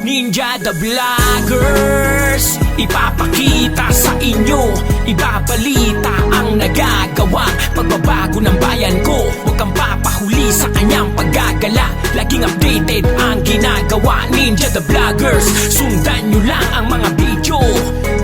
Ninja the Vloggers. Ipapakita sa inyo, ibabalita ang nagagawang pagbabago ng bayan ko. Huwag kang papahuli sa kanyang paggagala, laging updated ang ginagawa. Ninja the Vloggers, sundan nyo lang ang mga video.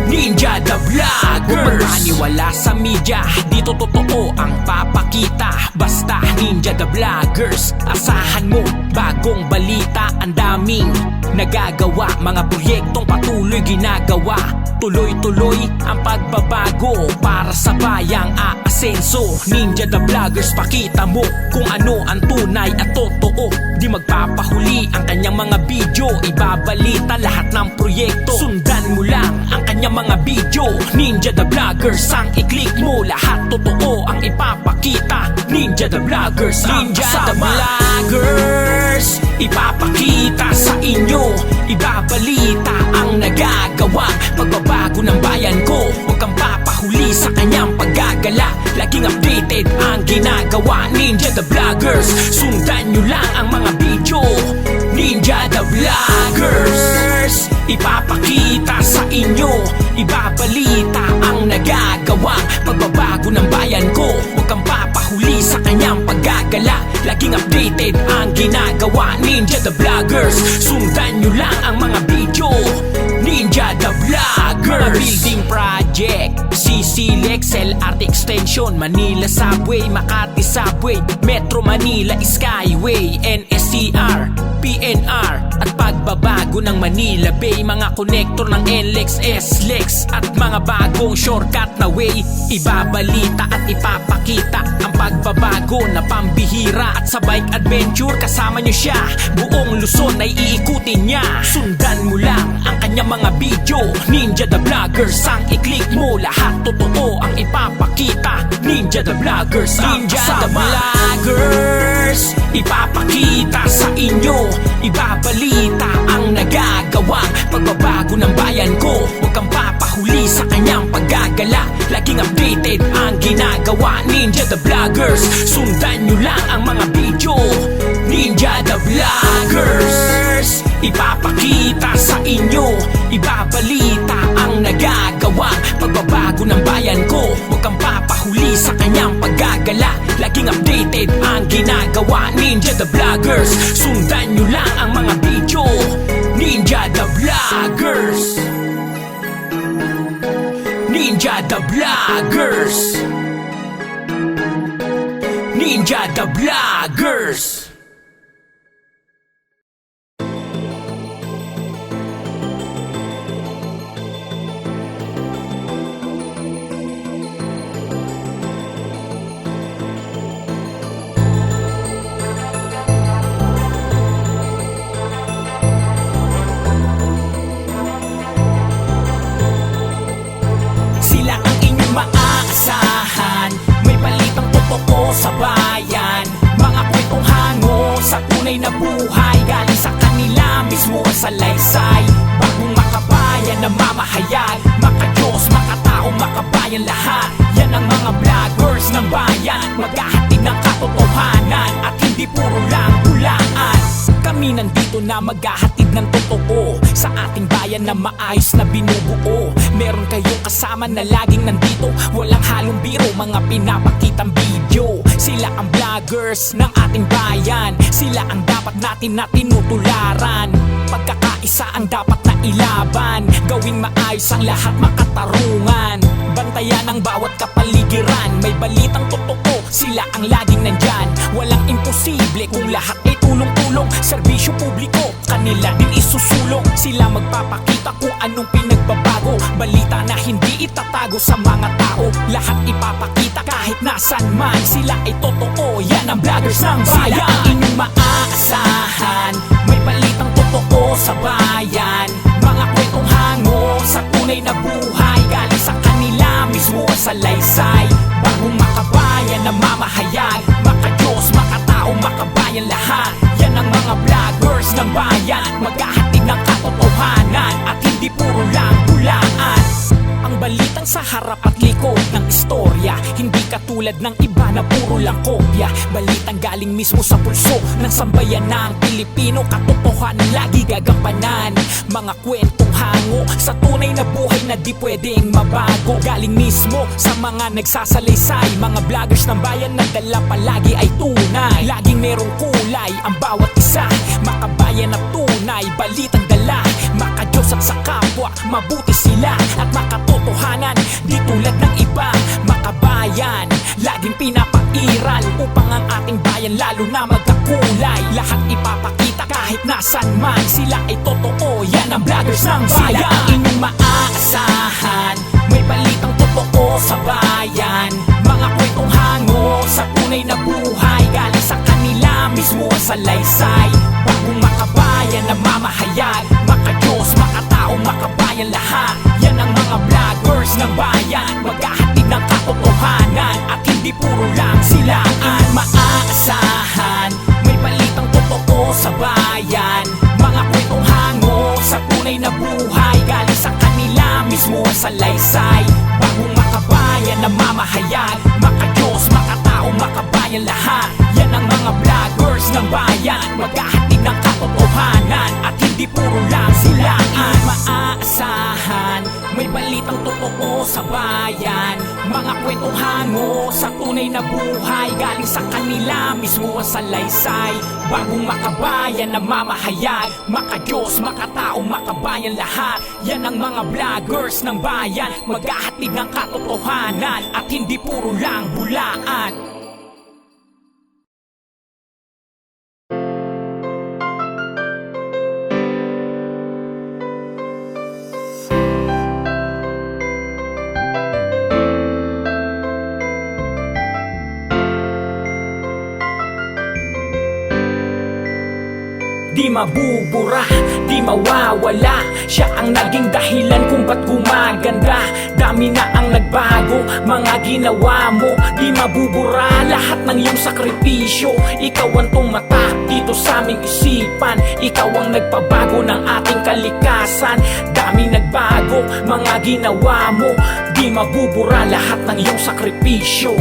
Ninja the Vloggers. Huwag magpaniwala sa media, dito totoo ang papakita. Basta Ninja the Vloggers, asahan mo bagong balita. Ang daming nagagawa, mga proyektong patuloy ginagawa. Tuloy-tuloy ang pagbabago para sa bayang aasenso. Ninja the Vloggers, pakita mo kung ano ang tunay at totoo. Di magpapahuli ang kanyang mga video, ibabalita lahat ng proyekto. Sundan mo lang ang kanyang mga video. Ninja the Vloggers, ang i-click mo, lahat totoo ang ipapakita. Ninja the Vloggers, Ninja the Vloggers. Ipapakita sa inyo, ibabalita ang nagagawa, pagbabago ng bayan ko. Huwag kang papahuli sa kanyang paggagala, laging updated ang ginagawa. Ninja the Vloggers, sundan nyo lang ang mga video. Ninja the Vloggers. Ipapakita sa inyo, ibabalita ang nagagawa, pagbabago ng bayan ko. Huwag kang papahuli sa kanyang paggagala, laging updated ang ginagawa. Ninja the Vloggers, sundan nyo lang ang mga video. Ninja the Vloggers. Mga building project, CC-Lex, LRT Extension, Manila Subway, Makati Subway, Metro Manila Skyway, NSCR, PNR, at pagbabago ng Manila Bay. Mga konektor ng NLEX, SLEX, at mga bagong shortcut na way. Ibabalita at ipapakita ang pagbabago na pambihira. At sa bike adventure, kasama nyo siya, buong Luzon ay iikutin niya. Sundan mo lang ang kanyang mga video. Ninja the Vloggers, ang i-click mo, lahat totoo ang ipapakita. Ninja the Vloggers, Ninja the Vloggers. Ipapakita sa inyo, ibabalita ang nagagawa, pagbabago ng bayan ko. Huwag kang papahuli sa kanyang paggagala, laging updated ang ginagawa. Ninja the Vloggers, sundan nyo lang ang mga video. Ninja the Vloggers. Ipapakita sa inyo, ibabalita ang nagagawa, pagbabago ng bayan ko. Huwag kang papahuli sa kanyang paggagala, laging updated ang ginagawa. Ninja the Vloggers, sundan nyo lang ang mga video. Ninja the Vloggers. Ninja the Vloggers. Ninja the Vloggers. Sila ang inyong maaasahan, may balitang totoo sa bayan. Mga kwentong hango sa tunay na buhay, galing sa kanila mismo ang salaysay. Bagong makabayan na mamahayag, maka-Diyos, makatao, makabayan lahat. Yan ang mga vloggers ng bayan, maghahatid ng katotohanan at hindi puro lang hulaan. Kami nandito na maghahatid ng totoo sa ating bayan na maayos na binubuo. Meron kayong kasama na laging nandito, walang halong biro, mga pinapakitang video. Sila ang vloggers ng ating bayan, sila ang dapat natin na tinutularan. Pagkakaisa ang dapat na ilaban, gawing maayos ang lahat, makatarungan. Bantayan ang bawat kapaligiran, may balitang totoo, sila ang laging nandyan. Walang imposible kung lahat ay tulong-tulong. Serbisyo publiko, kanila din isusulong. Sila magpapakita kung anong pinagbabago, balita na hindi itatago sa mga tao. Lahat ipapakita kahit nasan man, sila ay totoo, yan ang vloggers ng bayan. Sila ang inyong maaasahan, may balitang totoo sa bayan. Mga kwentong hango sa tunay na buhay, galing sa kanila mismo ang salaysay. Bagong makabayan na mamahayag, maka-Diyos, makatao, makabayan lahat. Yan ang mga vloggers ng bayan, maghahatid ng katotohanan at hindi puro lang hulaan. Ang Balitang sa harap at likod ng istorya, hindi katulad ng iba na puro lang kopya. Balitang galing mismo sa pulso ng sambayan ng Pilipino, katotohanan lagi gagampanan. Mga kwentong hango sa tunay na buhay na di pwedeng mabago. Galing mismo sa mga nagsasalaysay, mga vloggers ng bayan na dala palagi ay tunay. Laging merong kulay ang bawat isa, makabayan at tunay, balitang dala. Makadiyos at sa kapwa, mabuti sila at makatotohanan, di tulad ng iba. Makabayan, laging pinapairal upang ang ating bayan lalo na magkakulay. Lahat ipapakita kahit nasan man, sila ay totoo, yan ang vloggers ng bayan. Sila ang inyong maaasahan, may balitang totoo sa bayan. Mga kwentong hango sa tunay na buhay, galing sa kanila mismo ang salaysay. Bagong makabayan na mamahayag, makadiyos, makatao, makabayan lahat. Yan ang mga vloggers ng bayan, maghahatid ng katotohanan at hindi puro lang silaan. Maaasahan, may balitang totoo sa bayan. Mga kwentong hango sa tunay na buhay, galing sa kanila mismo ang salaysay. Bagong makabayan na mamahayag, makadiyos, makatao, makabayan lahat. Yan ang mga vloggers ng bayan, maghahatid ng katotohanan at hindi puro lang silaan. Maaasahan, may balitang totoo sa bayan. Mga kwentong hango sa tunay na buhay, galing sa kanila mismo ang salaysay. Bagong makabayan na mamahayag, makadiyos, makatao, makabayan lahat. Yan ang mga vloggers ng bayan, maghahatid ng katotohanan at hindi puro lang bulaan. Di mabubura, di mawawala, siya ang naging dahilan kung ba't gumaganda. Dami na ang nagbago, mga ginawa mo. Di mabubura lahat ng iyong sakripisyo. Ikaw ang tumatak dito sa aming isipan, ikaw ang nagpabago ng ating kalikasan. Dami nagbago, mga ginawa mo. Di mabubura lahat ng iyong sakripisyo.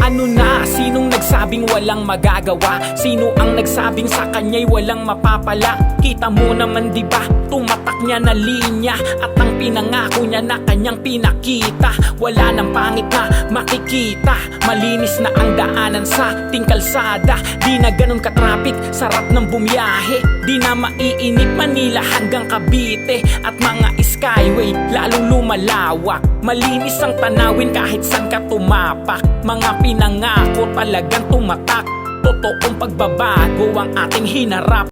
Ano na? Sinong nagsabing walang magagawa? Sino ang nagsabing sa kanya'y walang mapapala? Kita mo naman diba, tumatak niya na linya at ang pinangako niya na kanyang pinakita. Wala nang pangit na makikita, malinis na ang daanan sa ting kalsada. Di na ganun katrapik, sarap ng bumiyahe. Di na maiinip Manila hanggang Cavite at mga skyway lalong lumalawak. Malinis ang tanawin kahit saan ka tumapak. Mga pinangako talagang tumatak, totoong pagbabago ang ating hinarap.